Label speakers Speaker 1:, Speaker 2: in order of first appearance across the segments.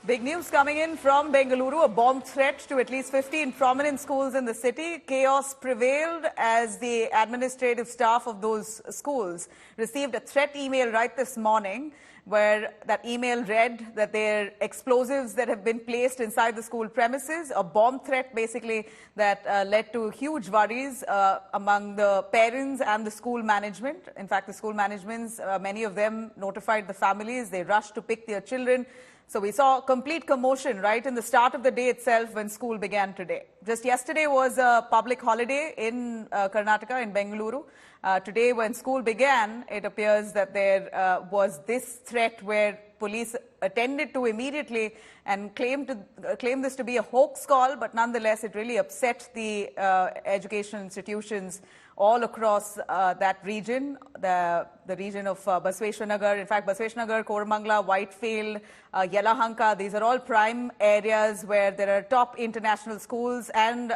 Speaker 1: Big news coming in from Bengaluru, a bomb threat to at least 15 prominent schools in the city. Chaos prevailed as the administrative staff of those schools received a threat email right this morning, where that email read that there are explosives that have been placed inside the school premises, a bomb threat basically that led to huge worries among the parents and the school management. In fact, the school managements, many of them notified the families. They rushed to pick their children. So we saw complete commotion right in the start of the day itself when school began today. Just yesterday was a public holiday in Karnataka, in Bengaluru. Today, when school began, it appears that there was this threat where police attended to immediately and claimed this to be a hoax call, but nonetheless, it really upset the education institutions all across that region, the region of Basveshwanagar. In fact, Basveshwanagar, Koramangala, Whitefield, Yelahanka, these are all prime areas where there are top international schools and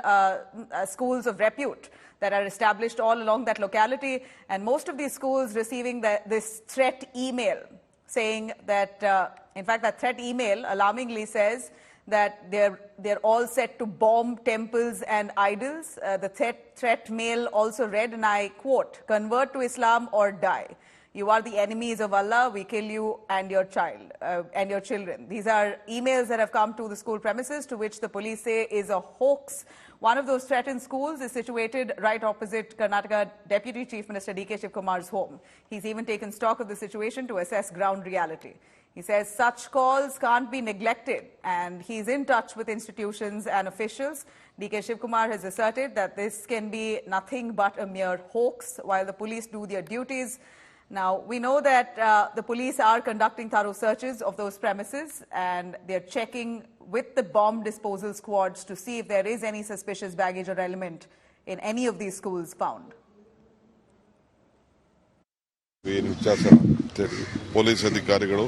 Speaker 1: schools of repute that are established all along that locality. And most of these schools receiving this threat email saying that, in fact, that threat email alarmingly says that they're all set to bomb temples and idols. The threat mail also read, and I quote, "Convert to Islam or die. You are the enemies of Allah. We kill you and your child and your children." These are emails that have come to the school premises, to which the police say is a hoax. One of those threatened schools is situated right opposite Karnataka Deputy Chief Minister D.K. Shivkumar's home. He's even taken stock of the situation to assess ground reality. He says such calls can't be neglected, and he's in touch with institutions and officials. D.K. Shivkumar has asserted that this can be nothing but a mere hoax while the police do their duties. Now, we know that the police are conducting thorough searches of those premises, and they're checking with the bomb disposal squads to see if there is any suspicious baggage or element in any of these schools found.
Speaker 2: Police ಅಧಿಕಾರಿಗಳು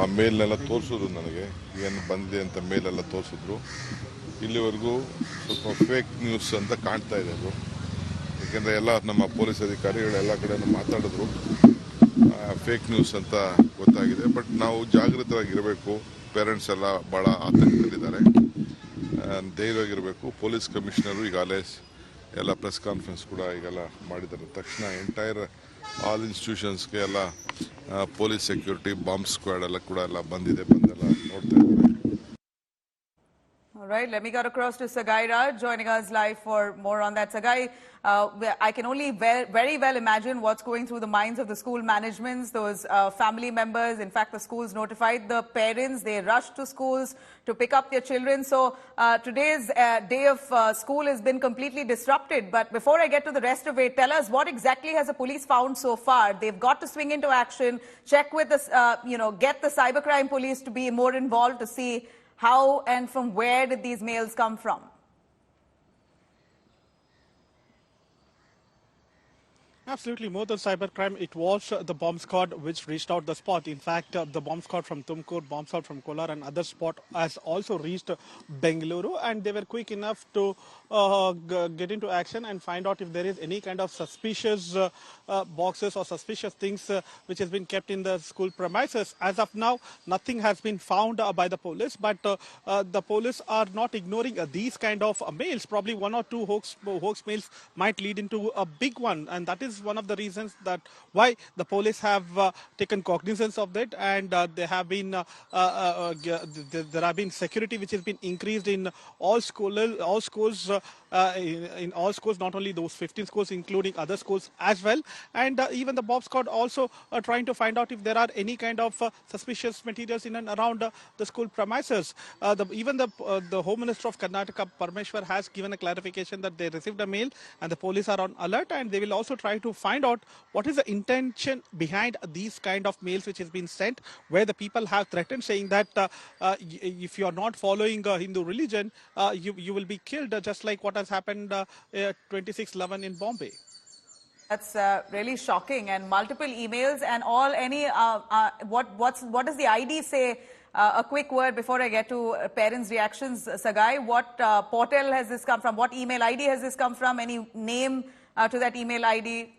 Speaker 2: ಆ ಮೇಲ್ನೆಲ್ಲ ತೋರಿಸಿದ್ರು, ನನಗೆ ಏನು ಬಂದಿದೆ ಅಂತ ಮೇಲೆಲ್ಲ ತೋರಿಸಿದ್ರು. ಇಲ್ಲಿವರೆಗೂ ಸ್ವಲ್ಪ ಫೇಕ್ ನ್ಯೂಸ್ ಅಂತ ಕಾಣ್ತಾ ಇದೆ ಅದು. ಯಾಕೆಂದರೆ ಎಲ್ಲ ನಮ್ಮ ಪೊಲೀಸ್ ಅಧಿಕಾರಿಗಳು ಎಲ್ಲ ಕಡೆನೂ ಮಾತಾಡಿದ್ರು, ಫೇಕ್ ನ್ಯೂಸ್ ಅಂತ ಗೊತ್ತಾಗಿದೆ. ಬಟ್ ನಾವು ಜಾಗೃತರಾಗಿರಬೇಕು. ಪೇರೆಂಟ್ಸ್ ಎಲ್ಲ ಭಾಳ ಆತಂಕದಲ್ಲಿದ್ದಾರೆ, ಧೈರ್ಯವಾಗಿರಬೇಕು. ಪೊಲೀಸ್ ಕಮಿಷನರು ಈಗಾಗಲೇ ಎಲ್ಲ ಪ್ರೆಸ್ ಕಾನ್ಫರೆನ್ಸ್ ಕೂಡ ಈಗೆಲ್ಲ ಮಾಡಿದ್ದಾರೆ. ತಕ್ಷಣ ಎಂಟೈರ್ ಆಲ್ ಇನ್ಸ್ಟಿಟ್ಯೂಷನ್ಸ್ಗೆ ಎಲ್ಲ ಪೊಲೀಸ್ ಸೆಕ್ಯೂರಿಟಿ ಬಾಂಬ್ ಸ್ಕ್ವಾಡ್ ಎಲ್ಲ ಕೂಡ ಎಲ್ಲ ಬಂದಿದೆ, ಬಂದೆಲ್ಲ ನೋಡ್ತಾ ಇದ್ದಾರೆ.
Speaker 1: All right, let me get across to Sagai Raj, joining us live for more on that. Sagai, I can only very well imagine what's going through the minds of the school managements, those family members. In fact, the schools notified the parents. They rushed to schools to pick up their children. So today's day of school has been completely disrupted. But before I get to the rest of it, tell us what exactly has the police found so far? They've got to swing into action, check with the, get the cybercrime police to be more involved to see how and from where did these mails come from?
Speaker 3: Absolutely, more than cybercrime, it was the bomb squad which reached out the spot. In fact, the bomb squad from Tumkur, bomb squad from Kolar and other spot has also reached Bengaluru, and they were quick enough to get into action and find out if there is any kind of suspicious boxes or suspicious things which has been kept in the school premises. As of now, nothing has been found by the police, but the police are not ignoring these kind of mails. Probably one or two hoax mails might lead into a big one, and that is one of the reasons that why the police have taken cognizance of that, and there have been security which has been increased in all schools, not only those 15 schools, including other schools as well. And even the bomb squad also trying to find out if there are any kind of suspicious materials in and around the school premises. Even the Home Minister of Karnataka, Parmeshwar, has given a clarification that they received a mail and the police are on alert, and they will also try to find out what is the intention behind these kind of mails which has been sent, where the people have threatened, saying that if you are not following Hindu religion, you will be killed, just like what has happened 26/11 in Bombay.
Speaker 1: That's really shocking, and multiple emails and all. What does the ID say? A quick word before I get to parents' reactions, Sagai. What portal has this come from? What email ID has this come from? Any name to that email ID?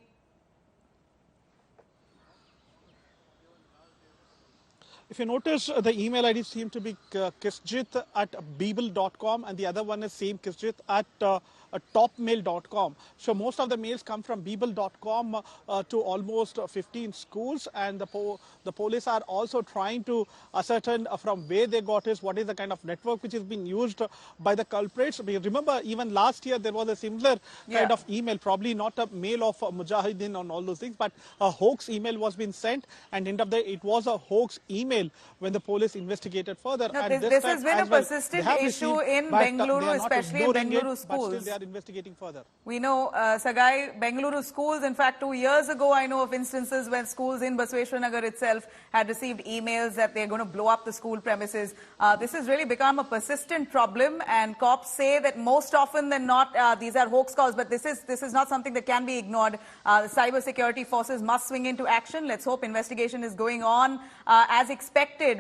Speaker 3: If you notice, the email ID seemed to be kisjit@beeble.com, and the other one is same kisjit at topmail.com. So most of the mails come from beeble.com to almost 15 schools, and the police are also trying to ascertain from where they got it, what is the kind of network which is being used by the culprits. Remember, even last year there was a similar kind of email, probably not a mail of Mujahideen and all those things, but a hoax email was being sent, and end of the day, it was a hoax email when the police investigated further.
Speaker 1: No,
Speaker 3: and
Speaker 1: this has been a
Speaker 3: well,
Speaker 1: persistent issue in Bengaluru, especially in Bengaluru schools.
Speaker 3: But still they are investigating further.
Speaker 1: We know, Sagai, Bengaluru schools, in fact, 2 years ago, I know of instances when schools in Basveshwar itself had received emails that they're going to blow up the school premises. This has really become a persistent problem, and cops say that most often than not, these are hoax calls, but this is not something that can be ignored. The cyber security forces must swing into action. Let's hope investigation is going on as expected.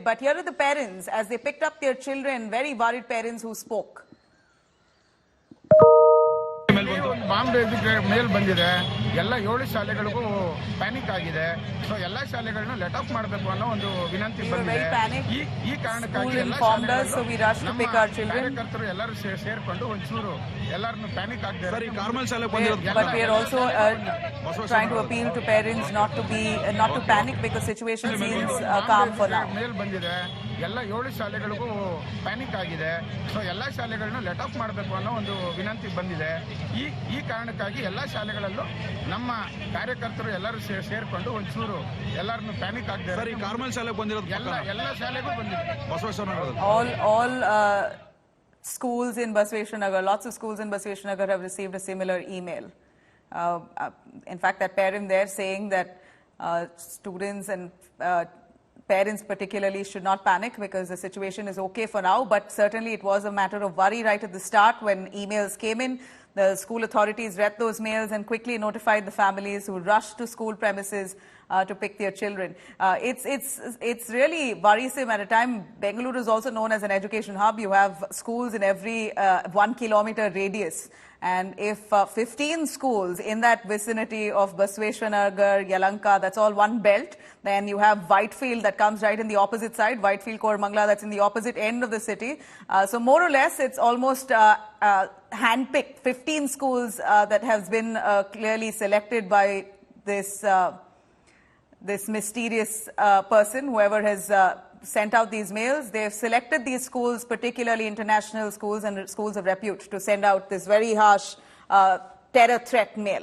Speaker 1: But here are the parents as they picked up their children, very worried parents who spoke.
Speaker 4: Bomb mail ಬಂದಿದೆ, ಎಲ್ಲ 7 ಶಾಲೆಗಳಿಗೂ panic ಆಗಿದೆ. So ಎಲ್ಲ ಶಾಲೆಗಳನ್ನು let of ಮಾಡಬೇಕು ಅನ್ನೋ ಒಂದು ವಿನಂತಿ ಬಂದಿದೆ. ಈ ಕಾರಣಕ್ಕಾಗಿ ಎಲ್ಲ ಕಾರ್ಯಕರ್ತರು ಎಲ್ಲರೂ ಸೇರ್ಕೊಂಡು ಒಂಚೂರು ಎಲ್ಲರನ್ನು ಪ್ಯಾನಿಕ್ ಆಗದೆ.
Speaker 1: But we are also trying to appeal to parents not to panic because situation seems calm for now.
Speaker 4: ಮೇಲ್ ಬಂದಿದೆ, ಎಲ್ಲ 7 ಶಾಲೆಗಳಿಗೂ ಪ್ಯಾನಿಕ್ ಆಗಿದೆ. ಸೊ ಎಲ್ಲ ಶಾಲೆಗಳನ್ನು ಲೆಟ್ ಆಫ್ ಮಾಡಬೇಕು ಅನ್ನೋ ಒಂದು ವಿನಂತಿ ಬಂದಿದೆ. ಈ ಕಾರಣಕ್ಕಾಗಿ ಎಲ್ಲ ಶಾಲೆಗಳಲ್ಲೂ ನಮ್ಮ ಕಾರ್ಯಕರ್ತರು ಎಲ್ಲರೂ ಸೇರ್ಕೊಂಡು ಒಂಚೂರು ಎಲ್ಲರನ್ನು ಪ್ಯಾನಿಕ್ ಆಗದೆ. ಎಲ್ಲ ಶಾಲೆಗೂ ಬಂದಿದೆ.
Speaker 1: All schools in Basveshwar, lots of schools in Basveshwar have received a similar email. In fact, that parent there saying that students and parents particularly should not panic because the situation is okay for now, but certainly it was a matter of worry right at the start when emails came in. The school authorities read those mails and quickly notified the families who rushed to school premises to pick their children. It's really worrisome at a time. Bangalore is also known as an education hub. You have schools in every 1 kilometer radius. And if 15 schools in that vicinity of Basveshwar, Yalanka, that's all one belt, then you have Whitefield that comes right in the opposite side, Whitefield, Koramangala, that's in the opposite end of the city. So more or less, it's almost handpicked, 15 schools that has been clearly selected by this mysterious person, whoever has sent out these mails. They've selected these schools, particularly international schools and schools of repute, to send out this very harsh terror threat mail.